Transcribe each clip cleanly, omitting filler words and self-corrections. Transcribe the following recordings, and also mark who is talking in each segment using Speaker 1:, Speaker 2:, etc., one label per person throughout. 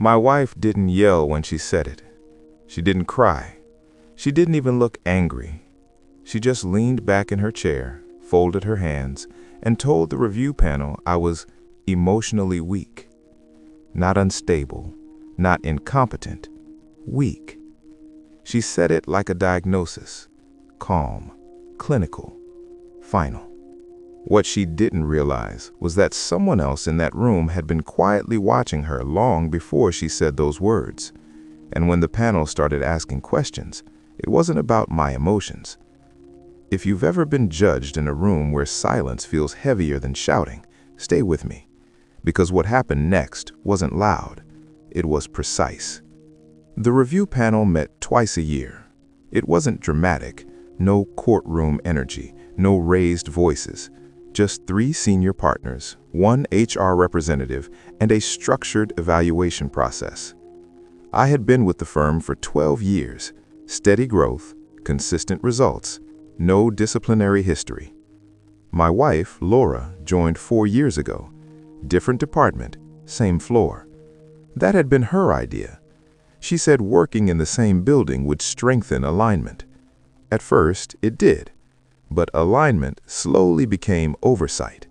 Speaker 1: My wife didn't yell when she said it. She didn't cry. She didn't even look angry. She just leaned back in her chair, folded her hands, and told the review panel I was emotionally weak. Not unstable, not incompetent, weak. She said it like a diagnosis, calm, clinical, final. What she didn't realize was that someone else in that room had been quietly watching her long before she said those words. And when the panel started asking questions, it wasn't about my emotions. If you've ever been judged in a room where silence feels heavier than shouting, stay with me. Because what happened next wasn't loud. It was precise. The review panel met twice a year. It wasn't dramatic, no courtroom energy, no raised voices. Just 3 senior partners, 1 HR representative, and a structured evaluation process. I had been with the firm for 12 years, steady growth, consistent results, no disciplinary history. My wife, Laura, joined 4 years ago. Different department, same floor. That had been her idea. She said working in the same building would strengthen alignment. At first, it did. But alignment slowly became oversight.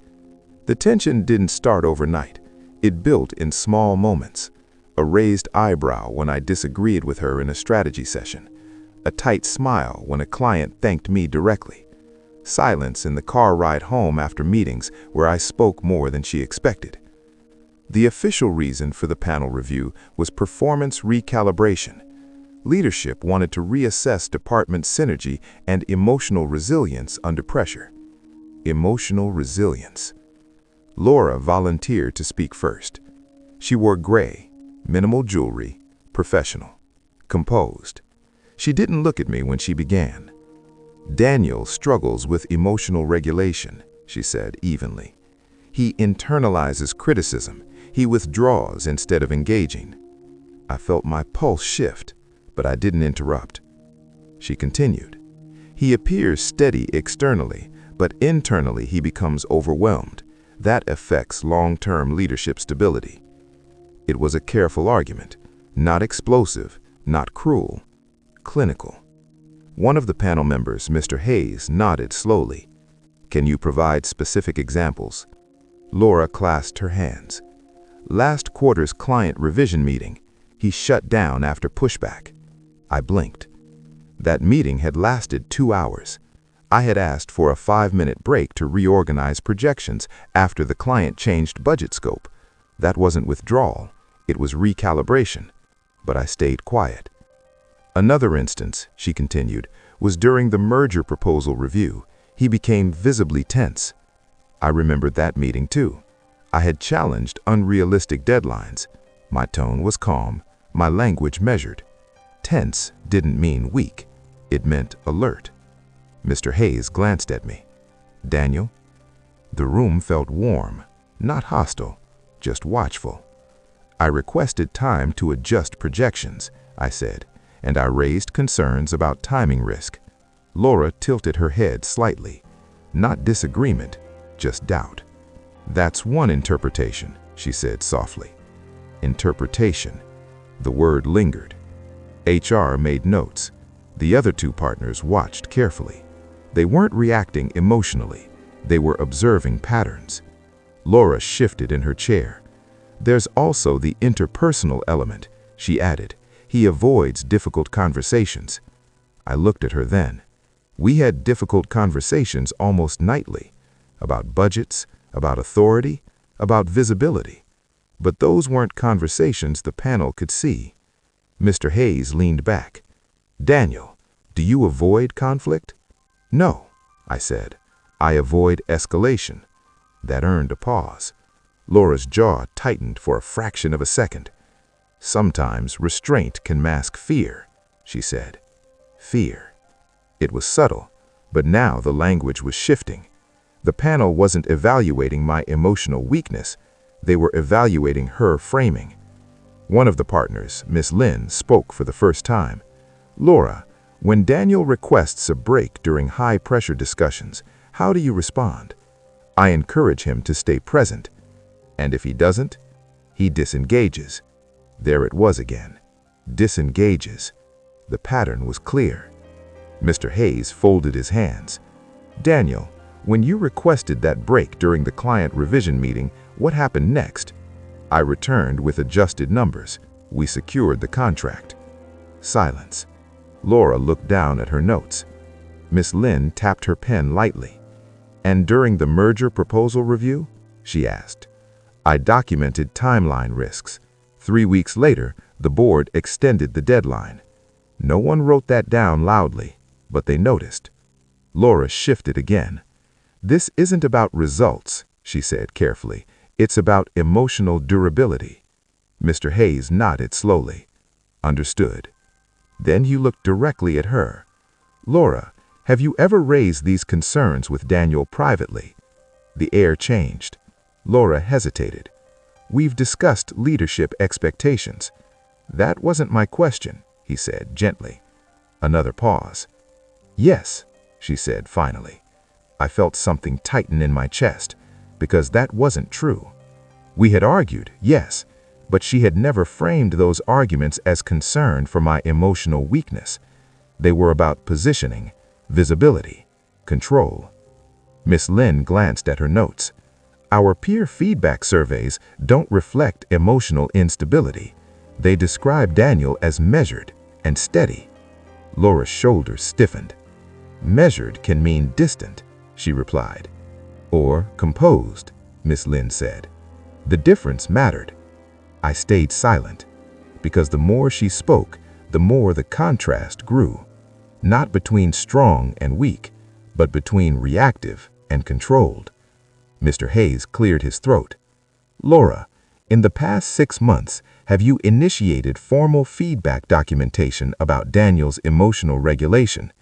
Speaker 1: The tension didn't start overnight. It built in small moments. A raised eyebrow when I disagreed with her in a strategy session. A tight smile when a client thanked me directly. Silence in the car ride home after meetings where I spoke more than she expected. The official reason for the panel review was performance recalibration. Leadership wanted to reassess department synergy and emotional resilience under pressure. Emotional resilience. Laura volunteered to speak first. She wore gray, minimal jewelry, professional, composed. She didn't look at me when she began. Daniel struggles with emotional regulation, she said evenly. He internalizes criticism. He withdraws instead of engaging. I felt my pulse shift, but I didn't interrupt. She continued. He appears steady externally, but internally he becomes overwhelmed. That affects long-term leadership stability. It was a careful argument, not explosive, not cruel, clinical. One of the panel members, Mr. Hayes, nodded slowly. Can you provide specific examples? Laura clasped her hands. Last quarter's client revision meeting, he shut down after pushback. I blinked. That meeting had lasted 2 hours. I had asked for a 5-minute break to reorganize projections after the client changed budget scope. That wasn't withdrawal, it was recalibration. But I stayed quiet. Another instance, she continued, was during the merger proposal review. He became visibly tense. I remembered that meeting too. I had challenged unrealistic deadlines. My tone was calm, my language measured. Tense didn't mean weak. It meant alert. Mr. Hayes glanced at me. Daniel? The room felt warm, not hostile, just watchful. I requested time to adjust projections, I said, and I raised concerns about timing risk. Laura tilted her head slightly. Not disagreement, just doubt. That's one interpretation, she said softly. Interpretation. The word lingered. HR made notes. The other 2 partners watched carefully. They weren't reacting emotionally. They were observing patterns. Laura shifted in her chair. There's also the interpersonal element, she added. He avoids difficult conversations. I looked at her then. We had difficult conversations almost nightly. About budgets, about authority, about visibility. But those weren't conversations the panel could see. Mr. Hayes leaned back. Daniel, do you avoid conflict? No, I said. I avoid escalation. That earned a pause. Laura's jaw tightened for a fraction of a second. Sometimes restraint can mask fear, she said. Fear. It was subtle, but now the language was shifting. The panel wasn't evaluating my emotional weakness. They were evaluating her framing. One of the partners, Miss Lynn, spoke for the first time. Laura, when Daniel requests a break during high-pressure discussions, how do you respond? I encourage him to stay present. And if he doesn't, he disengages. There it was again. Disengages. The pattern was clear. Mr. Hayes folded his hands. Daniel, when you requested that break during the client revision meeting, what happened next? I returned with adjusted numbers. We secured the contract. Silence. Laura looked down at her notes. Miss Lynn tapped her pen lightly. And during the merger proposal review? She asked. I documented timeline risks. 3 weeks later, the board extended the deadline. No one wrote that down loudly, but they noticed. Laura shifted again. This isn't about results, she said carefully. It's about emotional durability. Mr. Hayes nodded slowly. Understood. Then he looked directly at her. Laura, have you ever raised these concerns with Daniel privately? The air changed. Laura hesitated. We've discussed leadership expectations. That wasn't my question, he said gently. Another pause. Yes, she said finally. I felt something tighten in my chest, because that wasn't true. We had argued, yes, but she had never framed those arguments as concern for my emotional weakness. They were about positioning, visibility, control. Miss Lynn glanced at her notes. Our peer feedback surveys don't reflect emotional instability. They describe Daniel as measured and steady. Laura's shoulders stiffened. Measured can mean distant, she replied. Or composed, Miss Lynn said. The difference mattered. I stayed silent, because the more she spoke, the more the contrast grew. Not between strong and weak, but between reactive and controlled. Mr. Hayes cleared his throat. Laura, in the past 6 months, have you initiated formal feedback documentation about Daniel's emotional regulation?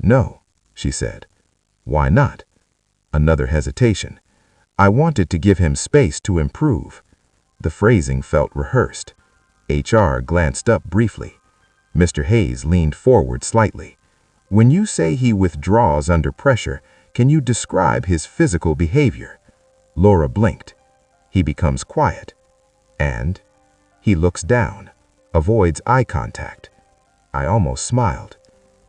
Speaker 1: No, she said. Why not? Another hesitation. I wanted to give him space to improve. The phrasing felt rehearsed. HR glanced up briefly. Mr. Hayes leaned forward slightly. When you say he withdraws under pressure, can you describe his physical behavior? Laura blinked. He becomes quiet. And he looks down, avoids eye contact. I almost smiled,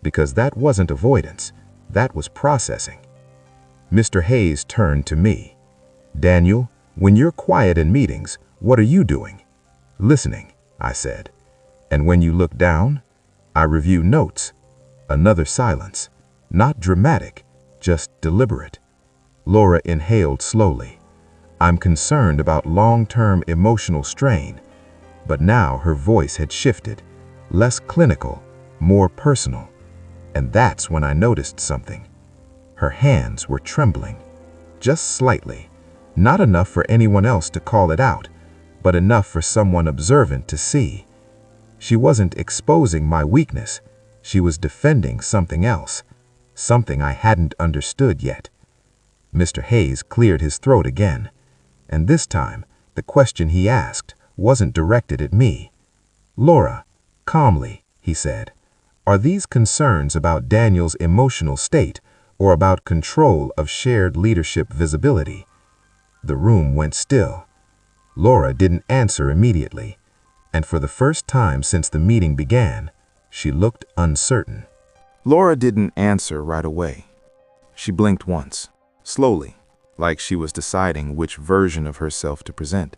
Speaker 1: because that wasn't avoidance, that was processing. Mr. Hayes turned to me. Daniel, when you're quiet in meetings, what are you doing? Listening, I said. And when you look down? I review notes. Another silence. Not dramatic, just deliberate. Laura inhaled slowly. I'm concerned about long-term emotional strain. But now her voice had shifted. Less clinical, more personal. And that's when I noticed something. Her hands were trembling. Just slightly. Not enough for anyone else to call it out, but enough for someone observant to see. She wasn't exposing my weakness. She was defending something else, something I hadn't understood yet. Mr. Hayes cleared his throat again, and this time the question he asked wasn't directed at me. Laura, calmly, he said, are these concerns about Daniel's emotional state or about control of shared leadership visibility? The room went still. Laura didn't answer immediately, and for the first time since the meeting began, she looked uncertain. Laura didn't answer right away. She blinked once, slowly, like she was deciding which version of herself to present.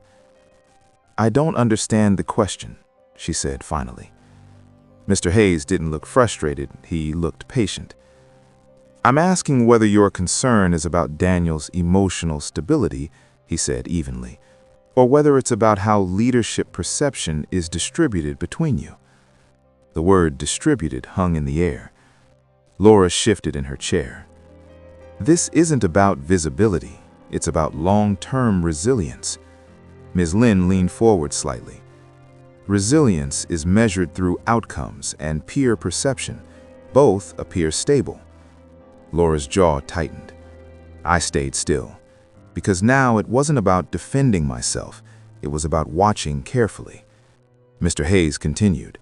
Speaker 1: I don't understand the question, she said finally. Mr. Hayes didn't look frustrated, he looked patient. I'm asking whether your concern is about Daniel's emotional stability, he said evenly, or whether it's about how leadership perception is distributed between you. The word distributed hung in the air. Laura shifted in her chair. This isn't about visibility, it's about long-term resilience. Ms. Lynn leaned forward slightly. Resilience is measured through outcomes and peer perception. Both appear stable. Laura's jaw tightened. I stayed still, because now it wasn't about defending myself, it was about watching carefully. Mr. Hayes continued.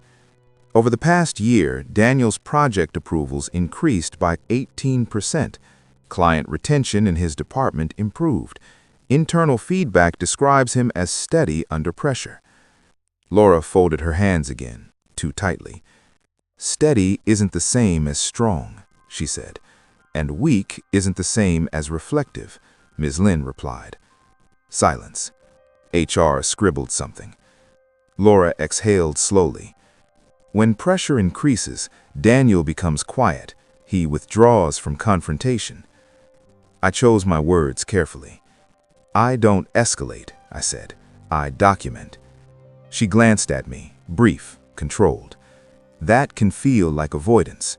Speaker 1: Over the past year, Daniel's project approvals increased by 18%. Client retention in his department improved. Internal feedback describes him as steady under pressure. Laura folded her hands again, too tightly. "Steady isn't the same as strong," she said. "And weak isn't the same as reflective," Ms. Lynn replied. Silence. HR scribbled something. Laura exhaled slowly. "When pressure increases, Daniel becomes quiet. He withdraws from confrontation." I chose my words carefully. "I don't escalate," I said. "I document." She glanced at me, brief, controlled. "That can feel like avoidance."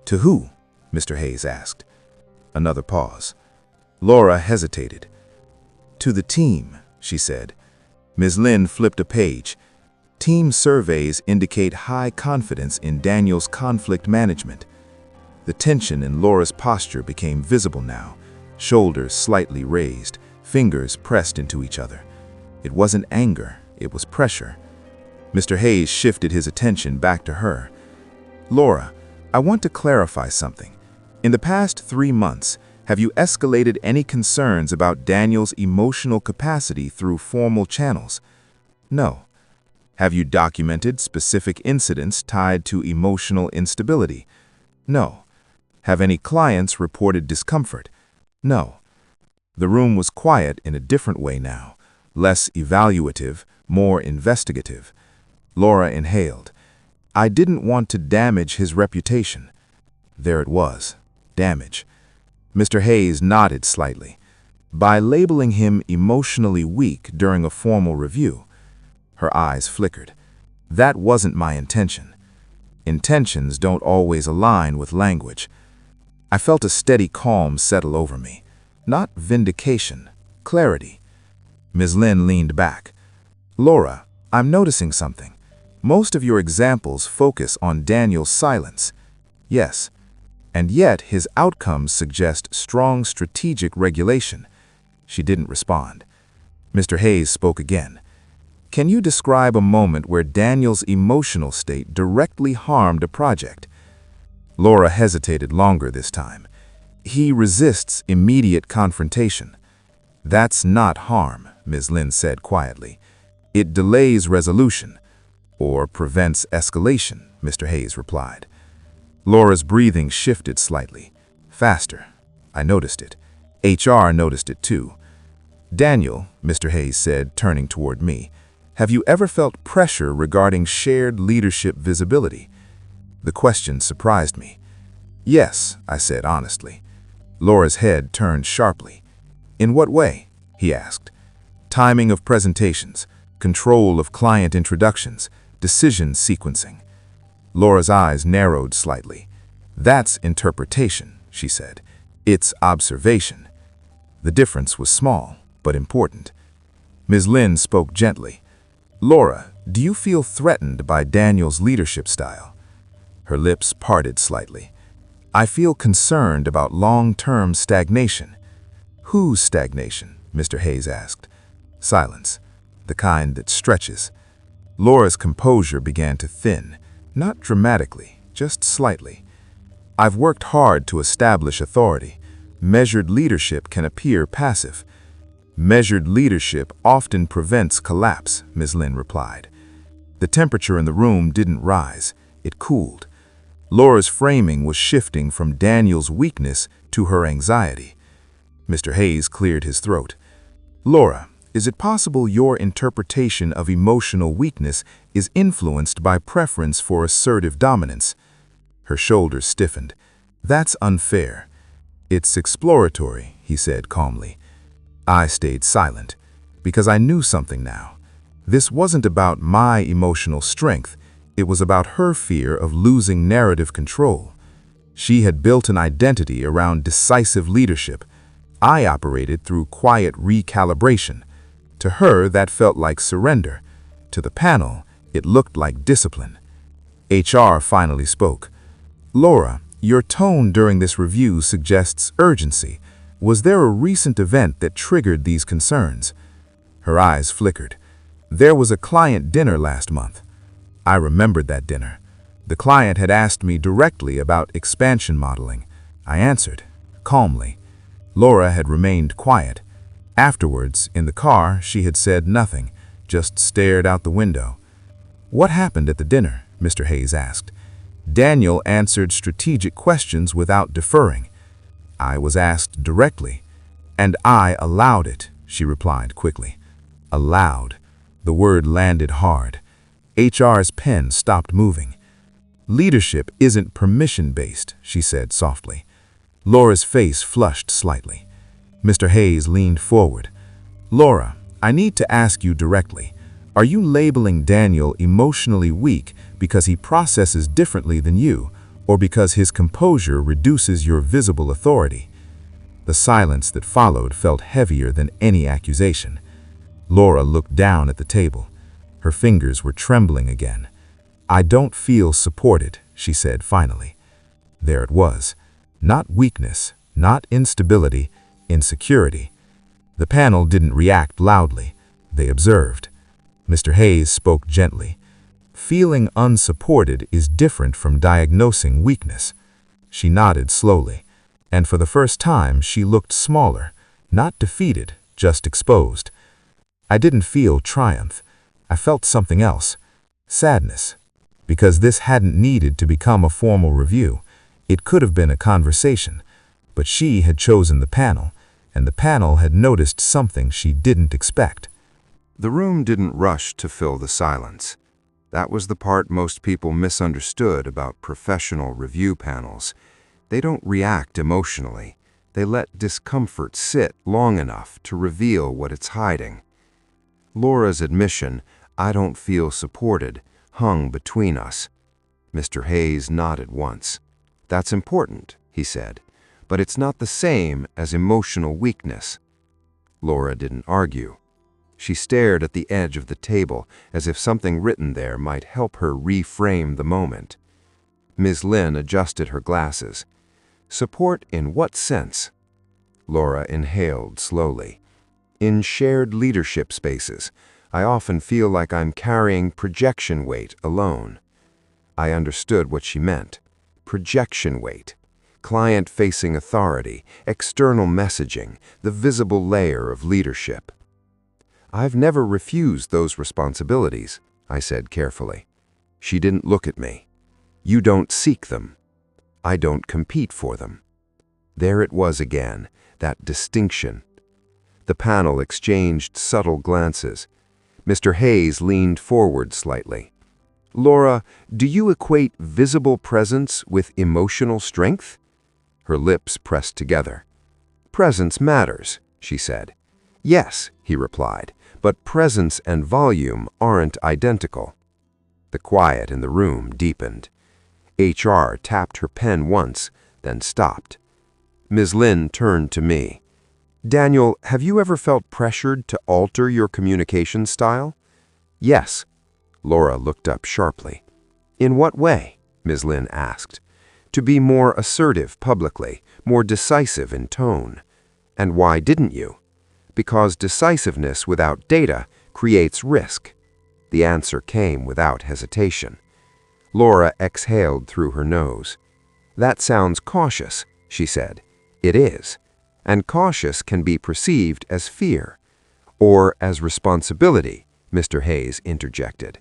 Speaker 1: "To who?" Mr. Hayes asked. Another pause. Laura hesitated. "To the team," she said. Ms. Lynn flipped a page. "Team surveys indicate high confidence in Daniel's conflict management." The tension in Laura's posture became visible now, shoulders slightly raised, fingers pressed into each other. It wasn't anger, it was pressure. Mr. Hayes shifted his attention back to her. "Laura, I want to clarify something. In the past 3 months, have you escalated any concerns about Daniel's emotional capacity through formal channels?" "No." "Have you documented specific incidents tied to emotional instability?" "No." "Have any clients reported discomfort?" "No." The room was quiet in a different way now, less evaluative, more investigative. Laura inhaled. "I didn't want to damage his reputation." There it was, damage. Mr. Hayes nodded slightly. "By labeling him emotionally weak during a formal review." Her eyes flickered. "That wasn't my intention." Intentions don't always align with language. I felt a steady calm settle over me. Not vindication, clarity. Ms. Lynn leaned back. "Laura, I'm noticing something. Most of your examples focus on Daniel's silence." "Yes. And yet his outcomes suggest strong strategic regulation." She didn't respond. Mr. Hayes spoke again. "Can you describe a moment where Daniel's emotional state directly harmed a project?" Laura hesitated longer this time. "He resists immediate confrontation." "That's not harm," Ms. Lynn said quietly. "It delays resolution." "Or prevents escalation," Mr. Hayes replied. Laura's breathing shifted slightly. Faster. I noticed it. HR noticed it too. "Daniel," Mr. Hayes said, turning toward me, "have you ever felt pressure regarding shared leadership visibility?" The question surprised me. "Yes," I said honestly. Laura's head turned sharply. "In what way?" he asked. "Timing of presentations, control of client introductions, decision sequencing." Laura's eyes narrowed slightly. "That's interpretation," she said. "It's observation." The difference was small, but important. Ms. Lynn spoke gently. "Laura, do you feel threatened by Daniel's leadership style?" Her lips parted slightly. "I feel concerned about long-term stagnation." "Whose stagnation?" Mr. Hayes asked. Silence. The kind that stretches. Laura's composure began to thin, not dramatically, just slightly. "I've worked hard to establish authority. Measured leadership can appear passive." "Measured leadership often prevents collapse," Ms. Lynn replied. The temperature in the room didn't rise, it cooled. Laura's framing was shifting from Daniel's weakness to her anxiety. Mr. Hayes cleared his throat. "Laura, is it possible your interpretation of emotional weakness is influenced by preference for assertive dominance?" Her shoulders stiffened. "That's unfair." "It's exploratory," he said calmly. I stayed silent, because I knew something now. This wasn't about my emotional strength. It was about her fear of losing narrative control. She had built an identity around decisive leadership. I operated through quiet recalibration. To her, that felt like surrender. To the panel, it looked like discipline. HR finally spoke. "Laura, your tone during this review suggests urgency. Was there a recent event that triggered these concerns?" Her eyes flickered. "There was a client dinner last month." I remembered that dinner. The client had asked me directly about expansion modeling. I answered, calmly. Laura had remained quiet. Afterwards, in the car, she had said nothing, just stared out the window.
Speaker 2: "What happened at the dinner?" Mr. Hayes asked. Daniel answered strategic questions without deferring. "I was asked directly, and I allowed it," she replied quickly. Allowed. The word landed hard. HR's pen stopped moving. "Leadership isn't permission-based," she said softly. Laura's face flushed slightly. Mr. Hayes leaned forward. "Laura, I need to ask you directly. Are you labeling Daniel emotionally weak because he processes differently than you, or because his composure reduces your visible authority?" The silence that followed felt heavier than any accusation. Laura looked down at the table. Her fingers were trembling again. "I don't feel supported," she said finally. There it was. Not weakness, not instability, insecurity. The panel didn't react loudly. They observed. Mr. Hayes spoke gently. "Feeling unsupported is different from diagnosing weakness." She nodded slowly, and for the first time she looked smaller, not defeated, just exposed. "I didn't feel triumph. I felt something else. Sadness. Because this hadn't needed to become a formal review. It could have been a conversation. But she had chosen the panel, and the panel had noticed something she didn't expect."
Speaker 1: The room didn't rush to fill the silence. That was the part most people misunderstood about professional review panels. They don't react emotionally. They let discomfort sit long enough to reveal what it's hiding. Laura's admission, "I don't feel supported," hung between us. Mr. Hayes nodded once. "That's important," he said, "but it's not the same as emotional weakness." Laura didn't argue. She stared at the edge of the table as if something written there might help her reframe the moment. Ms. Lynn adjusted her glasses. "Support in what sense?" Laura inhaled slowly. "In shared leadership spaces, I often feel like I'm carrying projection weight alone." I understood what she meant. Projection weight. Client-facing authority, external messaging, the visible layer of leadership. "I've never refused those responsibilities," I said carefully. She didn't look at me. "You don't seek them. I don't compete for them." There it was again, that distinction. The panel exchanged subtle glances. Mr. Hayes leaned forward slightly. "Laura, do you equate visible presence with emotional strength?" Her lips pressed together. "Presence matters," she said. "Yes," he replied, "but presence and volume aren't identical." The quiet in the room deepened. HR tapped her pen once, then stopped. Ms. Lynn turned to me. "Daniel, have you ever felt pressured to alter your communication style?" "Yes." Laura looked up sharply. "In what way?" Ms. Lynn asked. "To be more assertive publicly, more decisive in tone." "And why didn't you?" "Because decisiveness without data creates risk." The answer came without hesitation. Laura exhaled through her nose. "That sounds cautious," she said. "It is. And cautious can be perceived as fear." "Or as responsibility," Mr. Hayes interjected.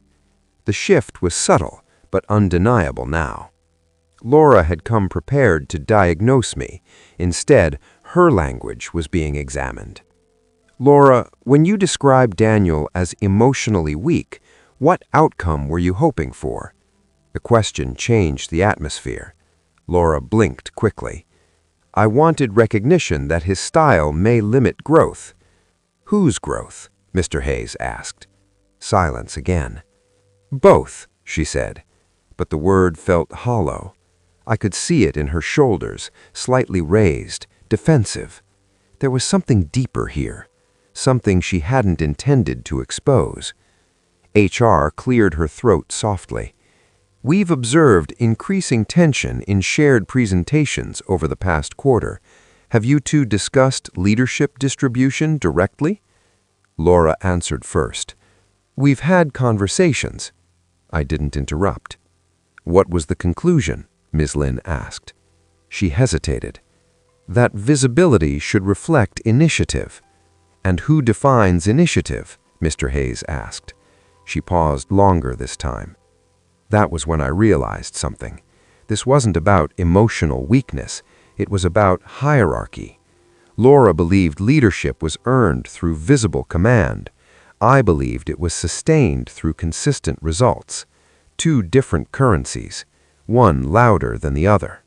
Speaker 1: The shift was subtle, but undeniable now. Laura had come prepared to diagnose me. Instead, her language was being examined. "Laura, when you described Daniel as emotionally weak, what outcome were you hoping for?" The question changed the atmosphere. Laura blinked quickly. "I wanted recognition that his style may limit growth." "Whose growth?" Mr. Hayes asked. Silence again. "Both," she said, but the word felt hollow. I could see it in her shoulders, slightly raised, defensive. There was something deeper here, something she hadn't intended to expose. HR cleared her throat softly. "We've observed increasing tension in shared presentations over the past quarter. Have you two discussed leadership distribution directly?" Laura answered first. "We've had conversations." I didn't interrupt. "What was the conclusion?" Ms. Lynn asked. She hesitated. "That visibility should reflect initiative." "And who defines initiative?" Mr. Hayes asked.
Speaker 3: She paused longer this time. That was when I realized something. This wasn't about emotional weakness. It was about hierarchy. Laura believed leadership was earned through visible command. I believed it was sustained through consistent results. Two different currencies, one louder than the other.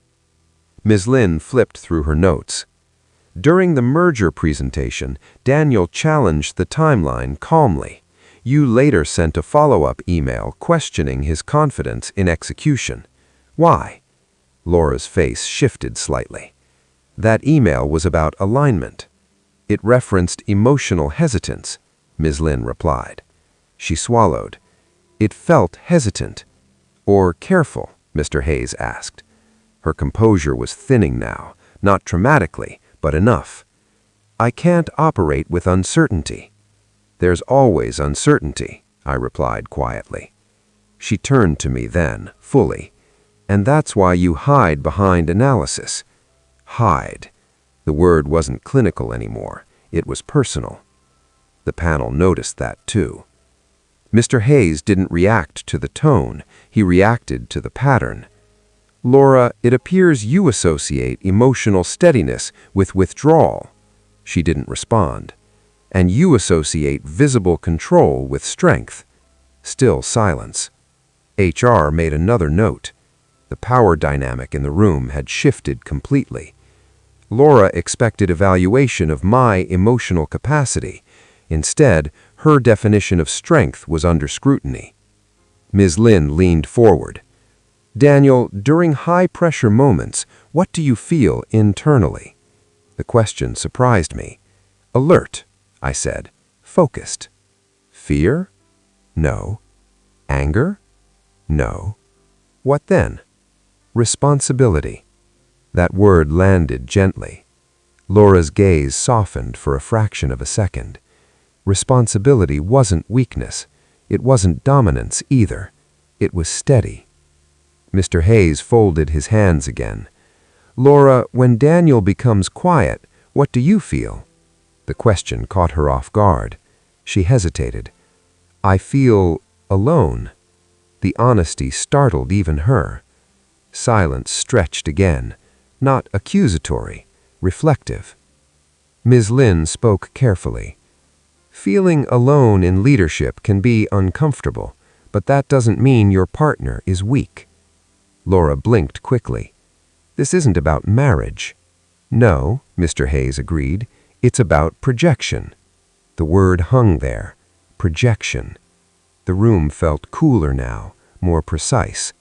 Speaker 3: Ms. Lin flipped through her notes. During the merger presentation, Daniel challenged the timeline calmly. You later sent a follow-up email questioning his confidence in execution. Why? Laura's face shifted slightly. That email was about alignment. It referenced emotional hesitance, Ms. Lin replied. She swallowed. It felt hesitant. Or careful, Mr. Hayes asked. Her composure was thinning now, not dramatically, but enough. I can't operate with uncertainty. There's always uncertainty, I replied quietly. She turned to me then, fully. And that's why you hide behind analysis. Hide. The word wasn't clinical anymore. It was personal. The panel noticed that too. Mr. Hayes didn't react to the tone. He reacted to the pattern. Laura, it appears you associate emotional steadiness with withdrawal. She didn't respond. And you associate visible control with strength. Still silence. HR made another note. The power dynamic in the room had shifted completely. Laura expected evaluation of my emotional capacity. Instead, her definition of strength was under scrutiny. Ms. Lin leaned forward. Daniel, during high-pressure moments, what do you feel internally? The question surprised me. Alert, I said. Focused. Fear? No. Anger? No. What then? Responsibility. That word landed gently. Laura's gaze softened for a fraction of a second. Responsibility wasn't weakness. It wasn't dominance either. It was steady. Mr. Hayes folded his hands again. Laura, when Daniel becomes quiet, what do you feel? The question caught her off guard. She hesitated. I feel alone. The honesty startled even her. Silence stretched again, not accusatory, reflective. Ms. Lin spoke carefully. Feeling alone in leadership can be uncomfortable, but that doesn't mean your partner is weak. Laura blinked quickly. This isn't about marriage. No, Mr. Hayes agreed. It's about projection. The word hung there. Projection. The room felt cooler now, more precise.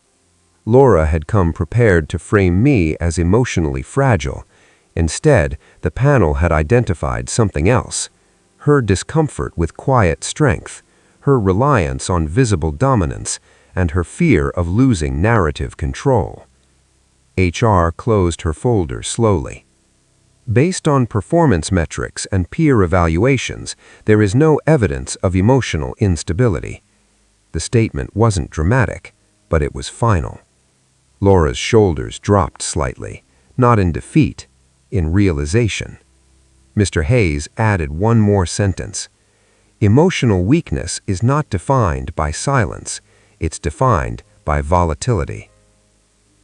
Speaker 3: Laura had come prepared to frame me as emotionally fragile. Instead, the panel had identified something else. Her discomfort with quiet strength, her reliance on visible dominance, and her fear of losing narrative control. HR closed her folder slowly. Based on performance metrics and peer evaluations, there is no evidence of emotional instability. The statement wasn't dramatic, but it was final. Laura's shoulders dropped slightly, not in defeat, in realization. Mr. Hayes added one more sentence. Emotional weakness is not defined by silence. It's defined by volatility.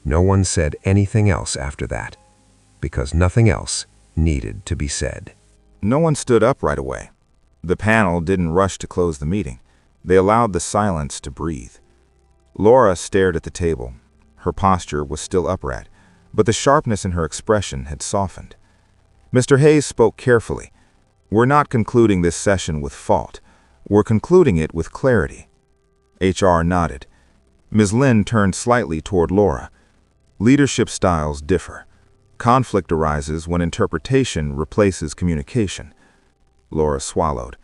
Speaker 3: No one said anything else after that, because nothing else needed to be said.
Speaker 1: No one stood up right away. The panel didn't rush to close the meeting. They allowed the silence to breathe. Laura stared at the table. Her posture was still upright, but the sharpness in her expression had softened. Mr. Hayes spoke carefully. We're not concluding this session with fault. We're concluding it with clarity. HR nodded. Ms. Lin turned slightly toward Laura. Leadership styles differ. Conflict arises when interpretation replaces communication. Laura swallowed.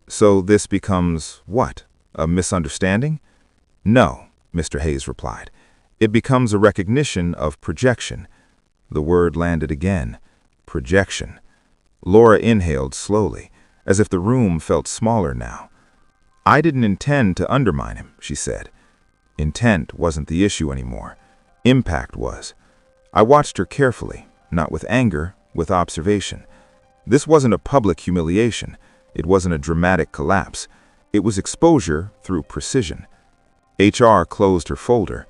Speaker 1: So this becomes what? A misunderstanding? No, Mr. Hayes replied. It becomes a recognition of projection. The word landed again. Projection. Laura inhaled slowly, as if the room felt smaller now. I didn't intend to undermine him, she said. Intent wasn't the issue anymore. Impact was. I watched her carefully, not with anger, with observation. This wasn't a public humiliation. It wasn't a dramatic collapse. It was exposure through precision. HR closed her folder.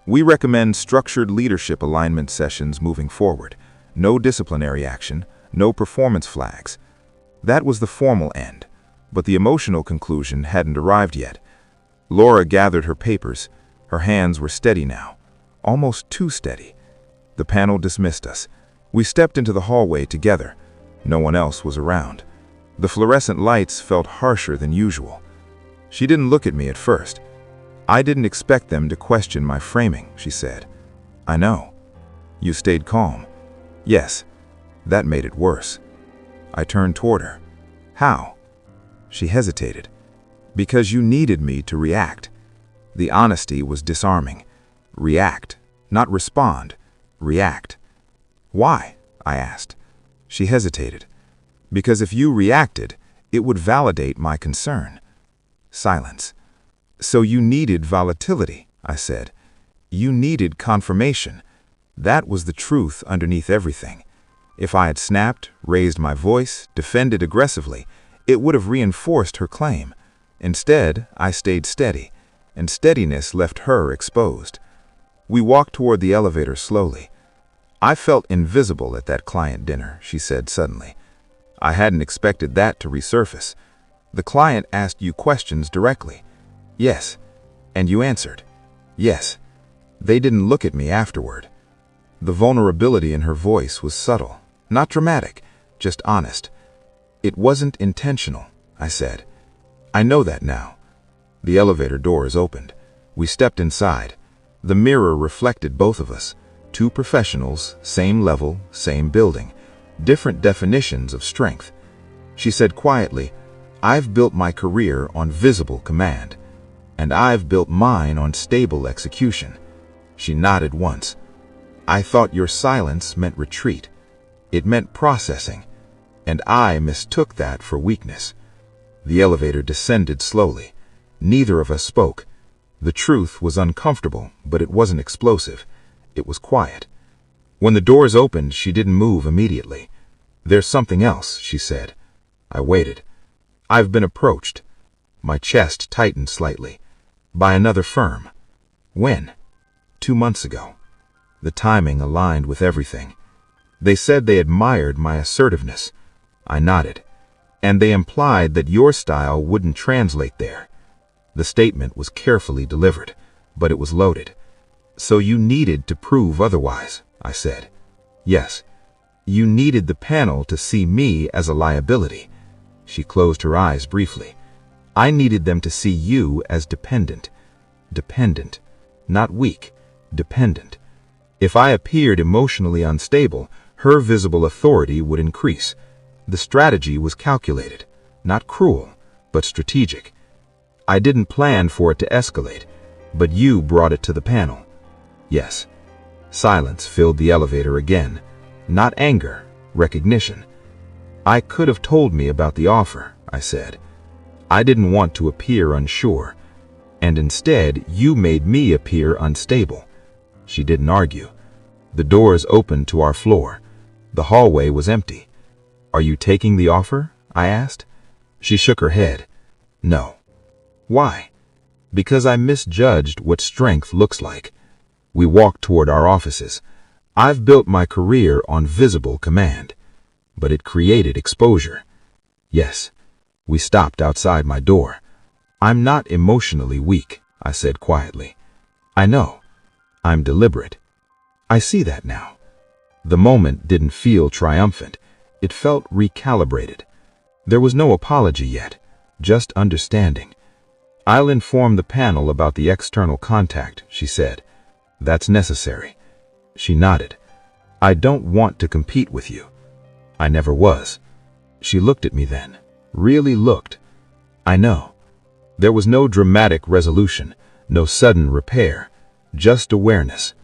Speaker 1: We recommend structured leadership alignment sessions moving forward. No disciplinary action, no performance flags. That was the formal end, but the emotional conclusion hadn't arrived yet. Laura gathered her papers. Her hands were steady now, almost too steady. The panel dismissed us. We stepped into the hallway together. No one else was around. The fluorescent lights felt harsher than usual. She didn't look at me at first. I didn't expect them to question my framing, she said. I know. You stayed calm. Yes, that made it worse. I turned toward her. How? She hesitated. Because you needed me to react. The honesty was disarming. React, not respond. React. Why? I asked. She hesitated. Because if you reacted, it would validate my concern. Silence. So you needed volatility, I said. You needed confirmation. That was the truth underneath everything. If I had snapped, raised my voice, defended aggressively, it would have reinforced her claim. Instead, I stayed steady, and steadiness left her exposed. We walked toward the elevator slowly. I felt invisible at that client dinner, she said suddenly. I hadn't expected that to resurface. The client asked you questions directly. Yes. And you answered. Yes. They didn't look at me afterward. The vulnerability in her voice was subtle, not dramatic, just honest. It wasn't intentional, I said. I know that now. The elevator doors opened. We stepped inside. The mirror reflected both of us. Two professionals, same level, same building, different definitions of strength. She said quietly, I've built my career on visible command, and I've built mine on stable execution. She nodded once. I thought your silence meant retreat. It meant processing, and I mistook that for weakness. The elevator descended slowly. Neither of us spoke. The truth was uncomfortable, but it wasn't explosive. It was quiet. When the doors opened, she didn't move immediately. There's something else, she said. I waited. I've been approached. My chest tightened slightly. By another firm. When? 2 months ago. The timing aligned with everything. They said they admired my assertiveness. I nodded. And they implied that your style wouldn't translate there. The statement was carefully delivered, but it was loaded. So you needed to prove otherwise, I said. Yes. You needed the panel to see me as a liability. She closed her eyes briefly. I needed them to see you as dependent. Dependent. Not weak. Dependent. If I appeared emotionally unstable, her visible authority would increase. The strategy was calculated. Not cruel, but strategic. I didn't plan for it to escalate, but you brought it to the panel. Yes. Silence filled the elevator again. Not anger, recognition. I could have told me about the offer, I said. I didn't want to appear unsure, and instead you made me appear unstable. She didn't argue. The doors opened to our floor. The hallway was empty. Are you taking the offer? I asked. She shook her head. No. Why? Because I misjudged what strength looks like. We walked toward our offices. I've built my career on visible command, but it created exposure. Yes. We stopped outside my door. I'm not emotionally weak, I said quietly. I know. I'm deliberate. I see that now. The moment didn't feel triumphant. It felt recalibrated. There was no apology yet, just understanding. I'll inform the panel about the external contact, she said. That's necessary. She nodded. I don't want to compete with you. I never was. She looked at me then. Really looked. I know. There was no dramatic resolution, no sudden repair, just awareness.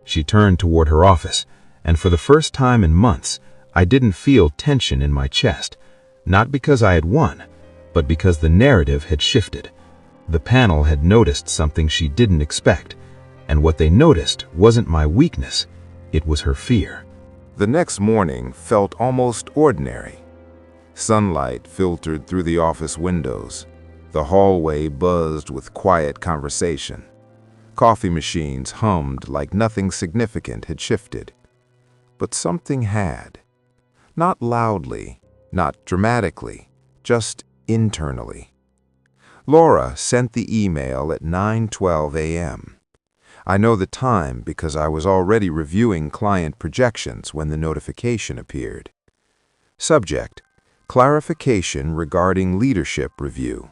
Speaker 1: She turned toward her office, and for the first time in months, I didn't feel tension in my chest, not because I had won, but because the narrative had shifted. The panel had noticed something she didn't expect, and what they noticed wasn't my weakness, it was her fear. The next morning felt almost ordinary. Sunlight filtered through the office windows. The hallway buzzed with quiet conversation. Coffee machines hummed like nothing significant had shifted. But something had. Not loudly, not dramatically, just internally. Laura sent the email at 9:12 a.m. I know the time because I was already reviewing client projections when the notification appeared. Subject: clarification regarding leadership review.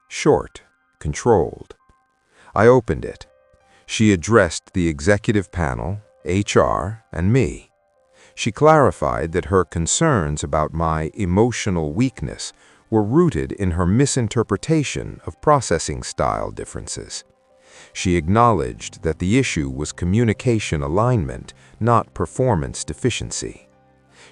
Speaker 1: Short, controlled. I opened it. She addressed the executive panel, HR, and me. She clarified that her concerns about my emotional weakness were rooted in her misinterpretation of processing style differences. She acknowledged that the issue was communication alignment, not performance deficiency.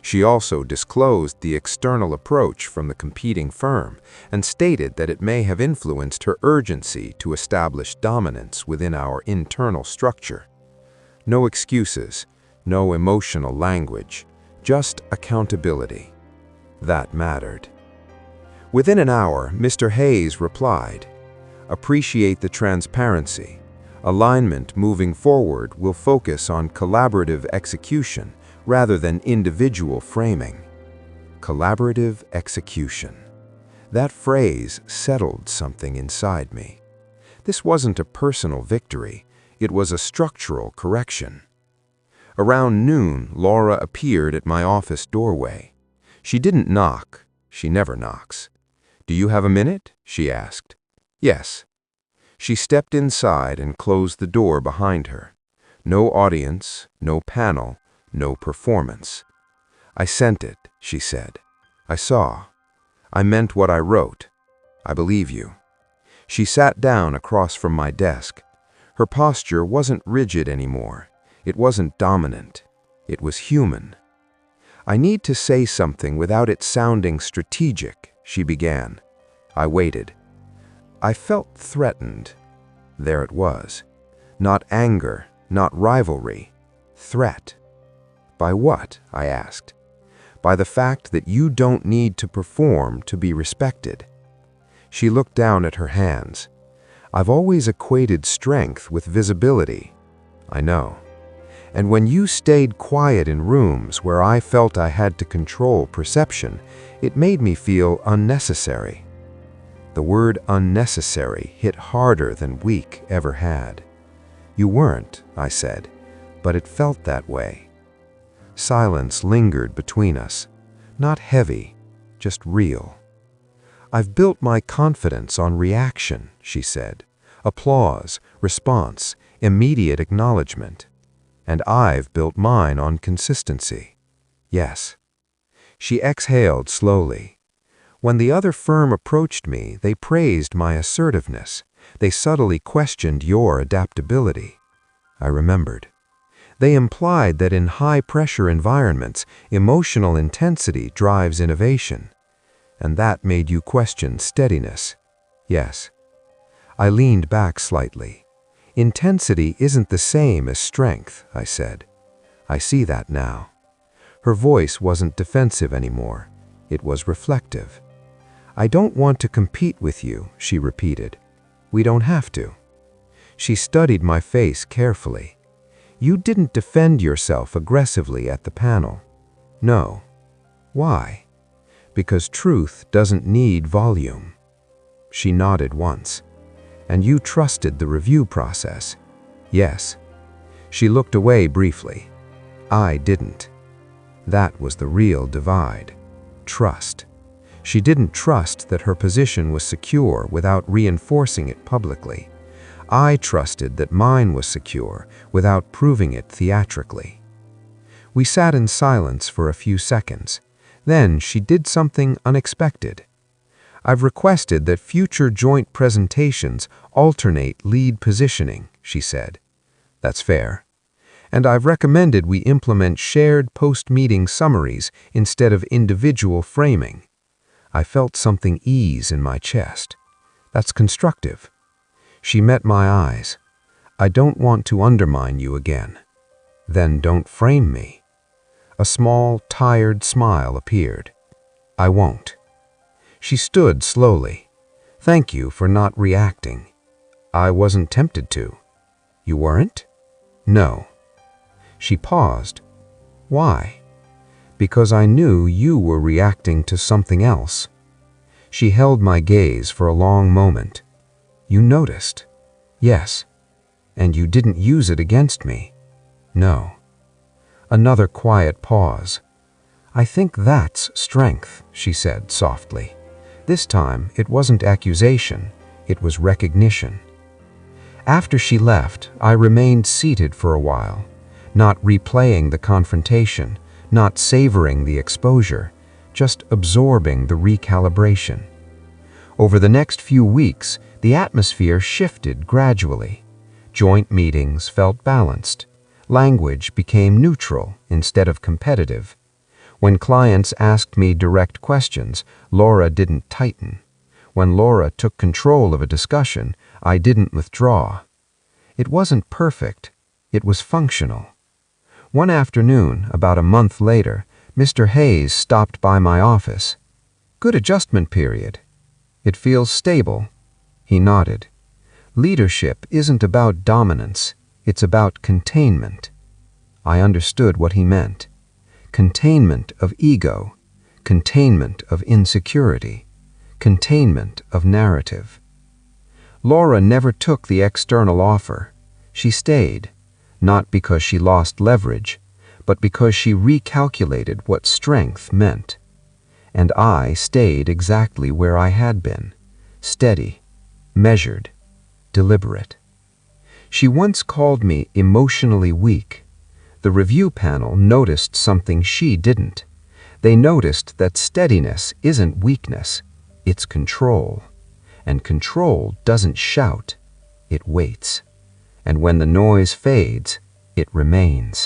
Speaker 1: She also disclosed the external approach from the competing firm and stated that it may have influenced her urgency to establish dominance within our internal structure. No excuses, no emotional language, just accountability. That mattered. Within an hour, Mr. Hayes replied, "Appreciate the transparency. Alignment moving forward will focus on collaborative execution rather than individual framing." Collaborative execution. That phrase settled something inside me. This wasn't a personal victory, it was a structural correction. Around noon, Laura appeared at my office doorway. She didn't knock. She never knocks. "Do you have a minute?" she asked. "Yes." She stepped inside and closed the door behind her. No audience, no panel, no performance. "I sent it," she said. "I saw. I meant what I wrote. I believe you." She sat down across from my desk. Her posture wasn't rigid anymore. It wasn't dominant. It was human. "I need to say something without it sounding strategic," she began. I waited. I felt threatened. There it was. Not anger, not rivalry. Threat. By what? I asked. By the fact that you don't need to perform to be respected. She looked down at her hands. "I've always equated strength with visibility." "I know. And when you stayed quiet in rooms where I felt I had to control perception, it made me feel unnecessary." The word unnecessary hit harder than weak ever had. "You weren't," I said, "but it felt that way." Silence lingered between us. Not heavy, just real. "I've built my confidence on reaction," she said. "Applause, response, immediate acknowledgement. And I've built mine on consistency." "Yes." She exhaled slowly. "When the other firm approached me, they praised my assertiveness. They subtly questioned your adaptability." I remembered. "They implied that in high-pressure environments, emotional intensity drives innovation. And that made you question steadiness." "Yes." I leaned back slightly. "Intensity isn't the same as strength," I said. "I see that now." Her voice wasn't defensive anymore. It was reflective. "I don't want to compete with you," she repeated. "We don't have to." She studied my face carefully. "You didn't defend yourself aggressively at the panel." "No." "Why?" "Because truth doesn't need volume." She nodded once. "And you trusted the review process." "Yes." She looked away briefly. "I didn't." That was the real divide. Trust. She didn't trust that her position was secure without reinforcing it publicly. I trusted that mine was secure without proving it theatrically. We sat in silence for a few seconds. Then she did something unexpected. "I've requested that future joint presentations alternate lead positioning," she said. "That's fair." "And I've recommended we implement shared post-meeting summaries instead of individual framing." I felt something ease in my chest. "That's constructive." She met my eyes. "I don't want to undermine you again." "Then don't frame me." A small, tired smile appeared. "I won't." She stood slowly.
Speaker 3: Thank you for not reacting. I wasn't tempted to. You weren't? No. She paused. Why? Because I knew you were reacting to something else. She held my gaze for a long moment. You noticed? Yes. And you didn't use it against me? No. Another quiet pause. I think that's strength, she said softly. This time, it wasn't accusation, it was recognition. After she left, I remained seated for a while, not replaying the confrontation, not savoring the exposure, just absorbing the recalibration. Over the next few weeks, the atmosphere shifted gradually. Joint meetings felt balanced. Language became neutral instead of competitive. When clients asked me direct questions, Laura didn't tighten. When Laura took control of a discussion, I didn't withdraw. It wasn't perfect. It was functional. One afternoon, about a month later, Mr. Hayes stopped by my office. Good adjustment period. It feels stable. He nodded. Leadership isn't about dominance. It's about containment. I understood what he meant. Containment of ego, containment of insecurity, containment of narrative. Laura never took the external offer. She stayed, not because she lost leverage, but because she recalculated what strength meant. And I stayed exactly where I had been, steady, measured, deliberate. She once called me emotionally weak. The review panel noticed something she didn't. They noticed that steadiness isn't weakness, it's control. And control doesn't shout, it waits. And when the noise fades, it remains.